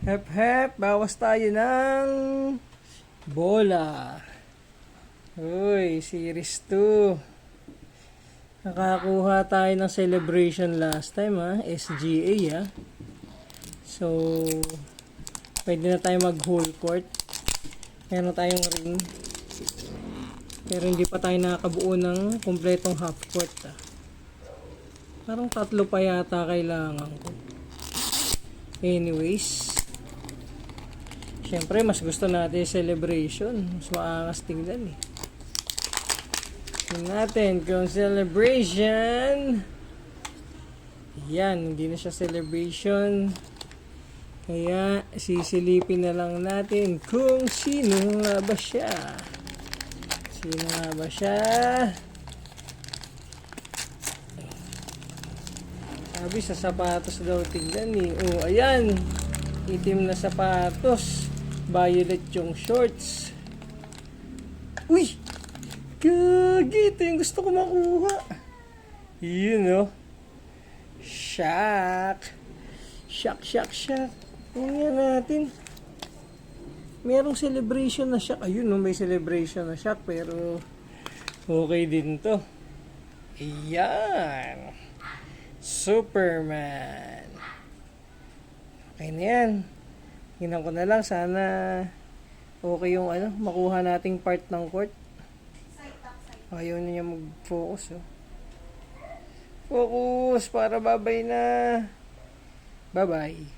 Hep hep, bawas tayo ng bola. Uy, series 2. Nakakuha tayo ng celebration last time SGA So, pwede na tayo mag whole court. Meron tayong ring. Pero hindi pa tayo nakakabuo ng kompletong half court Parang 3 pa yata kailangan ko. Anyways, syempre mas gusto natin celebration. Mas maangas tingnan Tingnan natin kung celebration. Yan, hindi na siya celebration. Kaya sisilipin na lang natin kung sino nga ba siya. Sino nga ba siya? Sabi sa sapatos daw tignan Oh, ayan. Itim na sapatos. Violet yung shorts. Uy! Gagi! Ito yung gusto ko makuha. Yun Shock! Shock! Tingnan natin. Merong celebration na shock. Ayun may celebration na shock. Pero okay din to. Ayan. Superman. Okay na yan. Tingnan ko na lang. Sana okay yung makuha nating part ng court. Ayaw niya mag-focus Focus para babay na. Bye-bye.